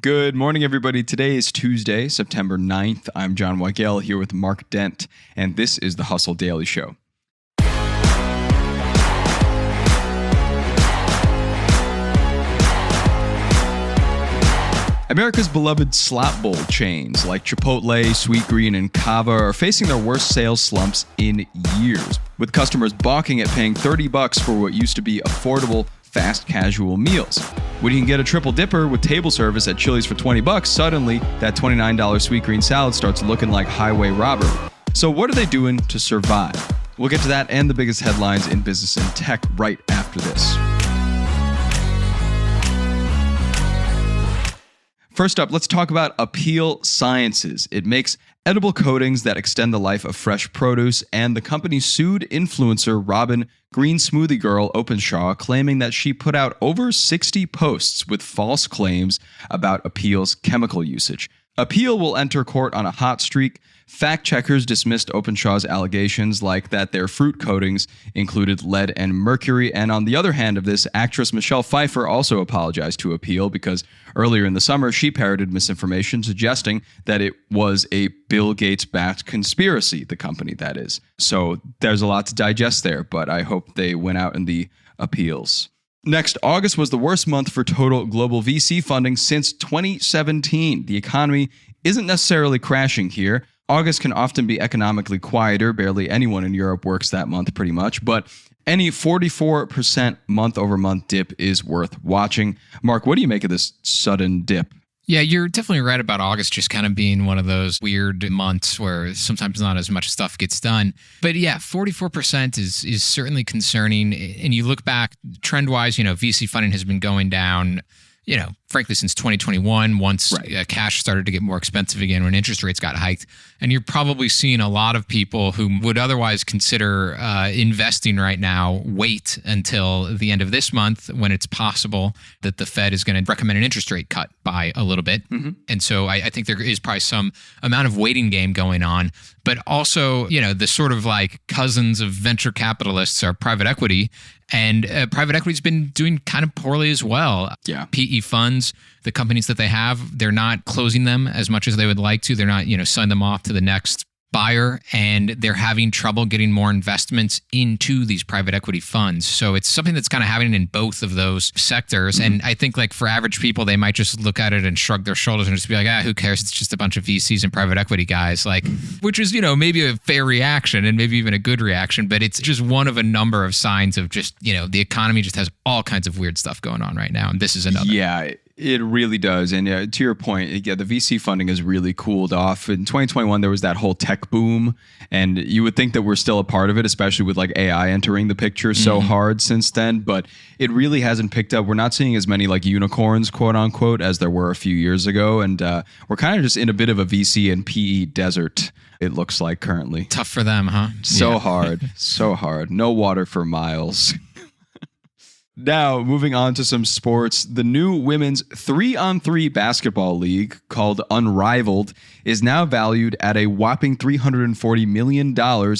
Good morning, everybody. Today is Tuesday, September 9th. I'm John Weigell here with Mark Dent, and this is the Hustle Daily Show. America's beloved slop bowl chains like Chipotle, Sweetgreen, and Cava are facing their worst sales slumps in years, with customers balking at paying $30 for what used to be affordable, fast casual meals. When you can get a triple dipper with table service at Chili's for $20, suddenly that $29 Sweetgreen salad starts looking like highway robbery. So what are they doing to survive? We'll get to that and the biggest headlines in business and tech right after this. First up, let's talk about Appeal Sciences. It makes edible coatings that extend the life of fresh produce, and the company sued influencer Robin Green Smoothie Girl Openshaw, claiming that she put out over 60 posts with false claims about Appeal's chemical usage. Appeal will enter court on a hot streak. Fact checkers dismissed Openshaw's allegations, like that their fruit coatings included lead and mercury. And on the other hand of this, actress Michelle Pfeiffer also apologized to Appeal because earlier in the summer, she parroted misinformation suggesting that it was a Bill Gates-backed conspiracy, the company that is. So there's a lot to digest there, but I hope they win out in the appeals. Next, August was the worst month for total global VC funding since 2017. The economy isn't necessarily crashing here. August can often be economically quieter. Barely anyone in Europe works that month pretty much, but any 44% month-over-month dip is worth watching. Mark, what do you make of this sudden dip? Yeah, you're definitely right about August just kind of being one of those weird months where sometimes not as much stuff gets done. But yeah, 44% is certainly concerning. And you look back trend-wise, VC funding has been going down, frankly, since 2021, once cash started to get more expensive again when interest rates got hiked. And you're probably seeing a lot of people who would otherwise consider investing right now wait until the end of this month when it's possible that the Fed is going to recommend an interest rate cut by a little bit. Mm-hmm. And so I think there is probably some amount of waiting game going on. But also, the sort of like cousins of venture capitalists are private equity. And private equity's been doing kind of poorly as well. Yeah. PE funds, the companies that they have, they're not closing them as much as they would like to. They're not, selling them off to the next buyer, and they're having trouble getting more investments into these private equity funds. So it's something that's kind of happening in both of those sectors. Mm-hmm. And I think like for average people, they might just look at it and shrug their shoulders and just be like, who cares? It's just a bunch of VCs and private equity guys, which is, maybe a fair reaction and maybe even a good reaction, but it's just one of a number of signs of just, the economy just has all kinds of weird stuff going on right now. And this is another. Yeah. It really does. And to your point, the VC funding has really cooled off. In 2021, there was that whole tech boom, and you would think that we're still a part of it, especially with like AI entering the picture so hard since then, but it really hasn't picked up. We're not seeing as many like unicorns, quote unquote, as there were a few years ago. And we're kind of just in a bit of a VC and PE desert, it looks like currently. Tough for them, huh? So hard. So hard. No water for miles. Now, moving on to some sports, the new women's 3-on-3 basketball league called Unrivaled is now valued at a whopping $340 million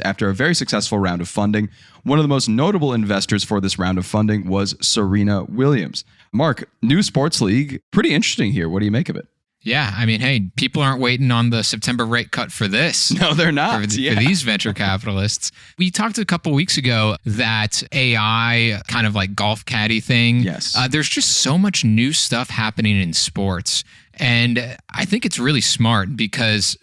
after a very successful round of funding. One of the most notable investors for this round of funding was Serena Williams. Mark, new sports league, pretty interesting here. What do you make of it? Yeah, I mean, hey, people aren't waiting on the September rate cut for this. No, they're not. For these venture capitalists. We talked a couple weeks ago that AI kind of like golf caddy thing. Yes. There's just so much new stuff happening in sports. And I think it's really smart because,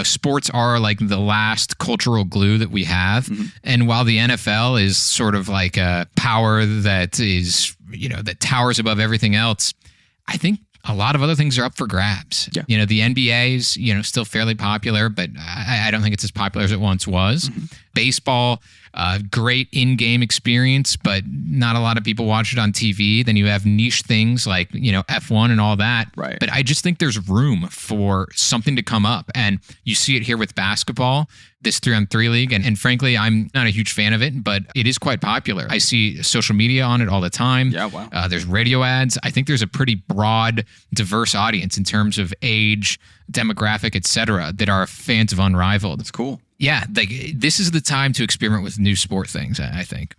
sports are like the last cultural glue that we have. Mm-hmm. And while the NFL is sort of like a power that is, that towers above everything else, I think a lot of other things are up for grabs. Yeah. The NBA is, still fairly popular, but I don't think it's as popular as it once was. Mm-hmm. Baseball, great in-game experience, but not a lot of people watch it on TV. Then you have niche things like, F1 and all that. Right. But I just think there's room for something to come up. And you see it here with basketball, this 3-on-3 league. And frankly, I'm not a huge fan of it, but it is quite popular. I see social media on it all the time. Yeah, wow. There's radio ads. I think there's a pretty broad, diverse audience in terms of age, demographic, etc., that are fans of Unrivaled. That's cool. Yeah, this is the time to experiment with new sport things, I think.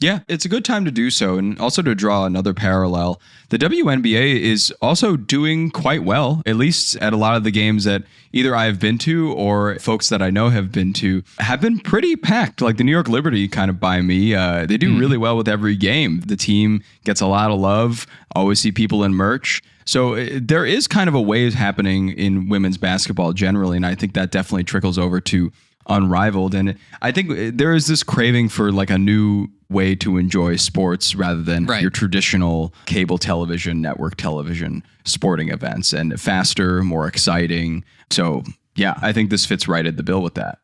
Yeah, it's a good time to do so. And also to draw another parallel, the WNBA is also doing quite well, at least at a lot of the games that either I have been to or folks that I know have been to, have been pretty packed. Like the New York Liberty kind of by me. They do really well with every game. The team gets a lot of love. Always see people in merch. So there is kind of a wave happening in women's basketball generally. And I think that definitely trickles over to Unrivaled. And I think there is this craving for like a new way to enjoy sports rather than your traditional cable television, network television sporting events, and faster, more exciting. So yeah, I think this fits right at the bill with that.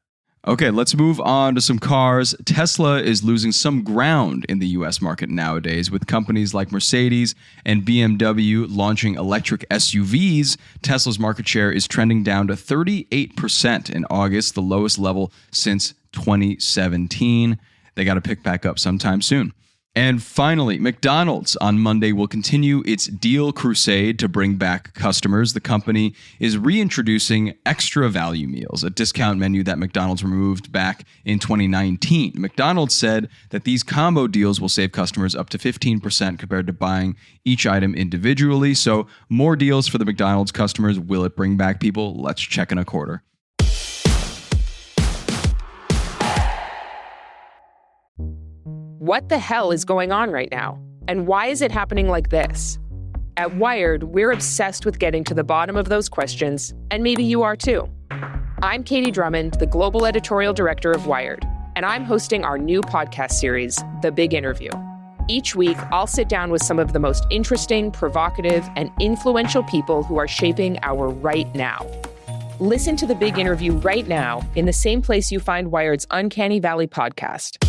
Okay, let's move on to some cars. Tesla is losing some ground in the US market nowadays with companies like Mercedes and BMW launching electric SUVs. Tesla's market share is trending down to 38% in August, the lowest level since 2017. They got to pick back up sometime soon. And finally, McDonald's on Monday will continue its deal crusade to bring back customers. The company is reintroducing extra value meals, a discount menu that McDonald's removed back in 2019. McDonald's said that these combo deals will save customers up to 15% compared to buying each item individually. So more deals for the McDonald's customers. Will it bring back people? Let's check in a quarter. What the hell is going on right now? And why is it happening like this? At Wired, we're obsessed with getting to the bottom of those questions, and maybe you are too. I'm Katie Drummond, the global editorial director of Wired, and I'm hosting our new podcast series, The Big Interview. Each week, I'll sit down with some of the most interesting, provocative, and influential people who are shaping our right now. Listen to The Big Interview right now in the same place you find Wired's Uncanny Valley podcast.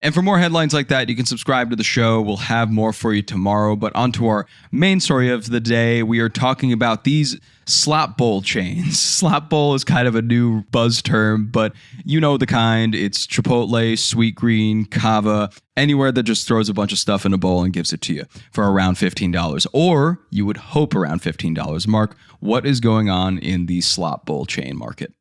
And for more headlines like that, you can subscribe to the show. We'll have more for you tomorrow. But on to our main story of the day. We are talking about these slop bowl chains. Slop bowl is kind of a new buzz term, but you know the kind. It's Chipotle, Sweetgreen, Cava, anywhere that just throws a bunch of stuff in a bowl and gives it to you for around $15. Or you would hope around $15. Mark, what is going on in the slop bowl chain market?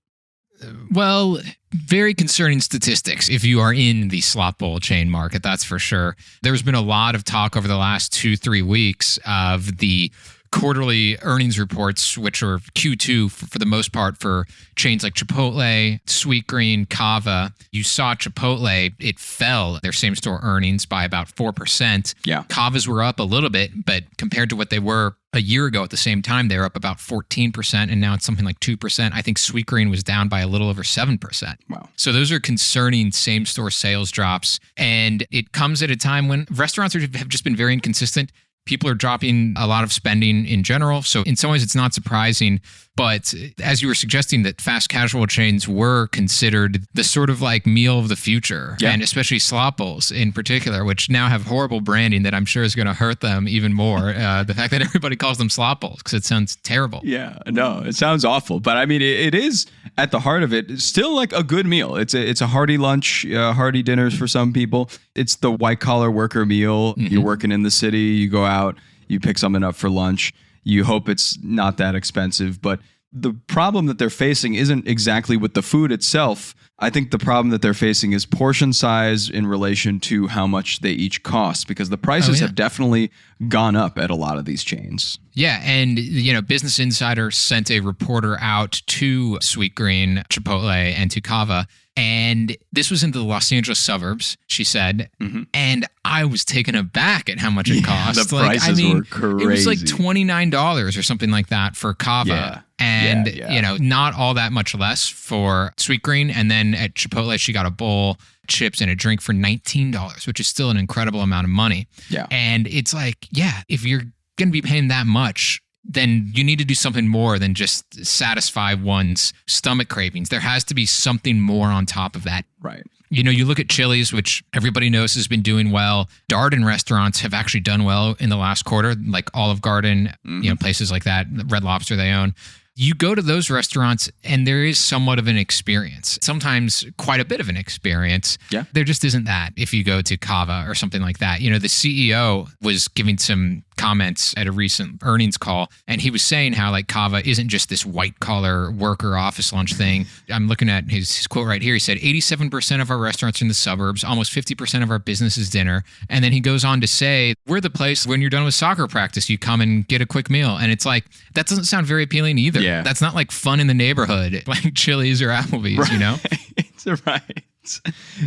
Well, very concerning statistics if you are in the slop bowl chain market, that's for sure. There's been a lot of talk over the last 2-3 weeks of the quarterly earnings reports, which are Q2 for the most part for chains like Chipotle, Sweetgreen, Cava. You saw Chipotle, it fell their same store earnings by about 4%. Yeah. Cava's were up a little bit, but compared to what they were a year ago at the same time, they were up about 14%, and now it's something like 2%. I think Sweetgreen was down by a little over 7%. Wow. So those are concerning same-store sales drops, and it comes at a time when restaurants have just been very inconsistent. People are dropping a lot of spending in general. So in some ways, it's not surprising. But as you were suggesting, that fast casual chains were considered the sort of like meal of the future, and especially slop bowls in particular, which now have horrible branding that I'm sure is going to hurt them even more. The fact that everybody calls them slop bowls because it sounds terrible. Yeah, no, it sounds awful. But I mean, it is at the heart of it still like a good meal. It's a hearty lunch, hearty dinners for some people. It's the white collar worker meal. Mm-hmm. You're working in the city, you go out, you pick something up for lunch. You hope it's not that expensive, but the problem that they're facing isn't exactly with the food itself. I think the problem that they're facing is portion size in relation to how much they each cost, because the prices have definitely gone up at a lot of these chains. Yeah, and Business Insider sent a reporter out to Sweetgreen, Chipotle, and to Cava, and this was in the Los Angeles suburbs, she said, and I was taken aback at how much it cost. The prices were crazy. It was like $29 or something like that for Cava. And, not all that much less for Sweetgreen. And then at Chipotle, she got a bowl, chips, and a drink for $19, which is still an incredible amount of money. Yeah. And it's like, if you're going to be paying that much, then you need to do something more than just satisfy one's stomach cravings. There has to be something more on top of that. Right. You look at Chili's, which everybody knows has been doing well. Darden restaurants have actually done well in the last quarter, like Olive Garden, places like that, Red Lobster they own. You go to those restaurants and there is somewhat of an experience, sometimes quite a bit of an experience. Yeah. There just isn't that if you go to Cava or something like that. The CEO was giving some comments at a recent earnings call, and he was saying how like Cava isn't just this white collar worker office lunch thing. I'm looking at his quote right here. He said 87% of our restaurants are in the suburbs, almost 50% of our business is dinner. And then he goes on to say, we're the place when you're done with soccer practice, you come and get a quick meal. And it's like, that doesn't sound very appealing either. Yeah. That's not like fun in the neighborhood, like Chili's or Applebee's, right. you know? Right.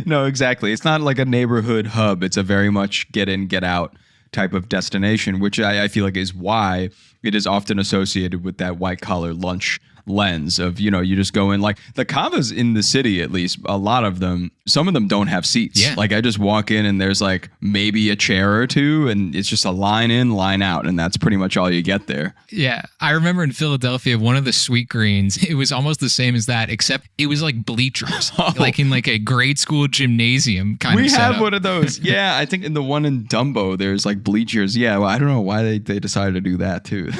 No, exactly. It's not like a neighborhood hub. It's a very much get in, get out type of destination, which I feel like is why it is often associated with that white collar lunch lens of, you just go in, like the Cavas in the city, at least a lot of them, some of them don't have seats. Yeah. Like I just walk in and there's like maybe a chair or two and it's just a line in, line out. And that's pretty much all you get there. Yeah. I remember in Philadelphia, one of the Sweetgreens, it was almost the same as that, except it was like bleachers, like in like a grade school gymnasium kind of We setup. have one of those. Yeah. I think in the one in Dumbo, there's like bleachers. Yeah. Well, I don't know why they decided to do that too.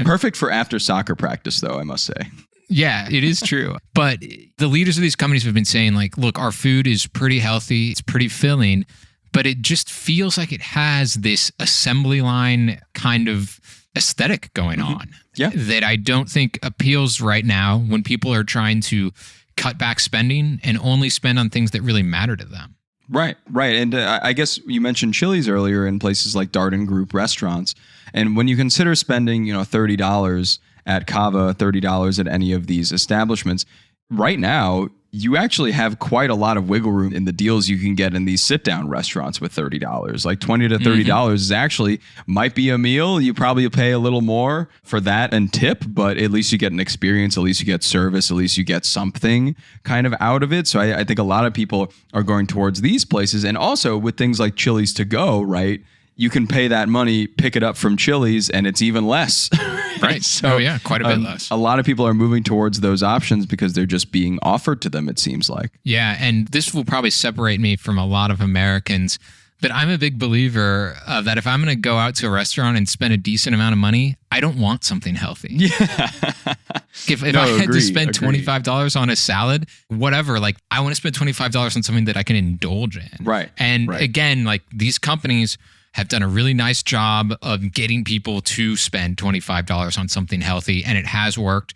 Perfect for after soccer practice though, I must say. Yeah, it is true. But the leaders of these companies have been saying like, look, our food is pretty healthy. It's pretty filling, but it just feels like it has this assembly line kind of aesthetic going on. Yeah. That I don't think appeals right now when people are trying to cut back spending and only spend on things that really matter to them. Right. And I guess you mentioned Chili's earlier in places like Darden Group restaurants. And when you consider spending, $30 at Cava, $30 at any of these establishments, right now, you actually have quite a lot of wiggle room in the deals you can get in these sit-down restaurants with $30. Like $20 to $30 is actually might be a meal. You probably pay a little more for that and tip, but at least you get an experience, at least you get service, at least you get something kind of out of it. So I think a lot of people are going towards these places. And also with things like Chili's to go, right? You can pay that money, pick it up from Chili's, and it's even less. Right. So, quite a bit less. A lot of people are moving towards those options because they're just being offered to them, it seems like. Yeah, and this will probably separate me from a lot of Americans, but I'm a big believer that if I'm going to go out to a restaurant and spend a decent amount of money, I don't want something healthy. Yeah. If I had to spend $25 on a salad, whatever, like I want to spend $25 on something that I can indulge in. Right. And again, like these companies have done a really nice job of getting people to spend $25 on something healthy, and it has worked.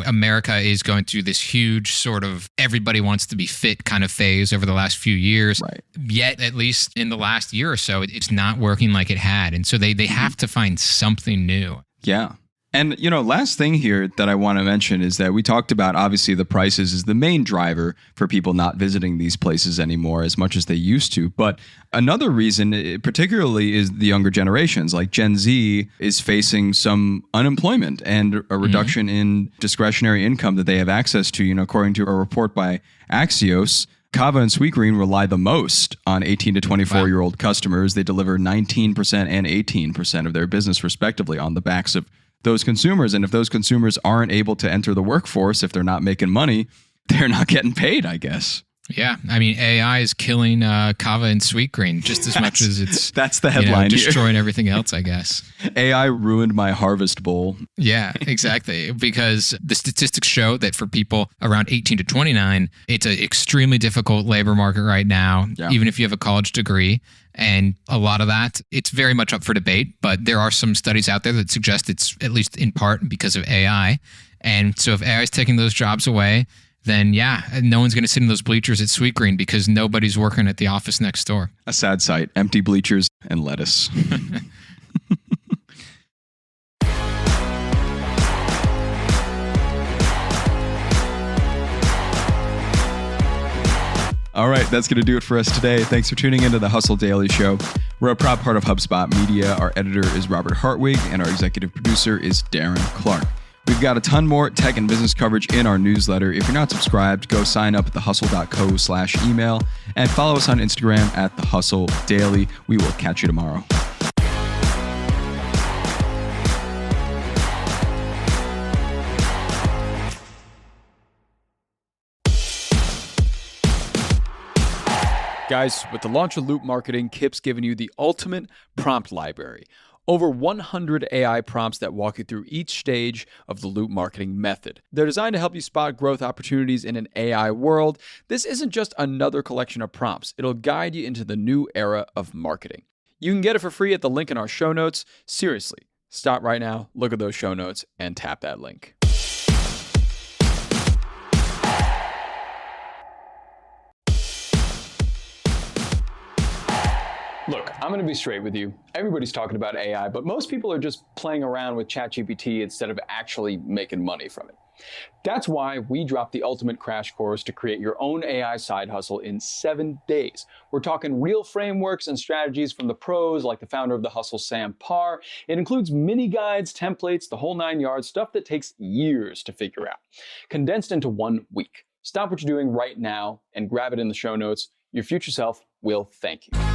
America is going through this huge sort of everybody wants to be fit kind of phase over the last few years. Right. Yet, at least in the last year or so, it's not working like it had. And so they have to find something new. Yeah. And, last thing here that I want to mention is that we talked about, obviously, the prices is the main driver for people not visiting these places anymore as much as they used to. But another reason, particularly, is the younger generations. Like Gen Z is facing some unemployment and a reduction in discretionary income that they have access to. According to a report by Axios, Cava and Sweetgreen rely the most on 18 to 24-year-old customers. They deliver 19% and 18% of their business, respectively, on the backs of those consumers. And if those consumers aren't able to enter the workforce, if they're not making money, they're not getting paid, I guess. Yeah. I mean, AI is killing Cava and Sweetgreen just as much as it's that's the headline here. Destroying everything else, I guess. AI ruined my harvest bowl. Yeah, exactly. Because the statistics show that for people around 18 to 29, it's an extremely difficult labor market right now, even if you have a college degree. And a lot of that, it's very much up for debate, but there are some studies out there that suggest it's at least in part because of AI. And so if AI is taking those jobs away, then no one's going to sit in those bleachers at Sweetgreen because nobody's working at the office next door. A sad sight. Empty bleachers and lettuce. All right, that's going to do it for us today. Thanks for tuning into the Hustle Daily Show. We're a proud part of HubSpot Media. Our editor is Robert Hartwig, and our executive producer is Darren Clark. We've got a ton more tech and business coverage in our newsletter. If you're not subscribed, go sign up at thehustle.co/email and follow us on Instagram at thehustledaily. We will catch you tomorrow. Guys, with the launch of Loop Marketing, Kip's giving you the ultimate prompt library. Over 100 AI prompts that walk you through each stage of the Loop Marketing method. They're designed to help you spot growth opportunities in an AI world. This isn't just another collection of prompts. It'll guide you into the new era of marketing. You can get it for free at the link in our show notes. Seriously, stop right now, look at those show notes, and tap that link. Look, I'm going to be straight with you. Everybody's talking about AI, but most people are just playing around with ChatGPT instead of actually making money from it. That's why we dropped the ultimate crash course to create your own AI side hustle in 7 days. We're talking real frameworks and strategies from the pros like the founder of The Hustle, Sam Parr. It includes mini guides, templates, the whole 9 yards, stuff that takes years to figure out, condensed into 1 week. Stop what you're doing right now and grab it in the show notes. Your future self will thank you.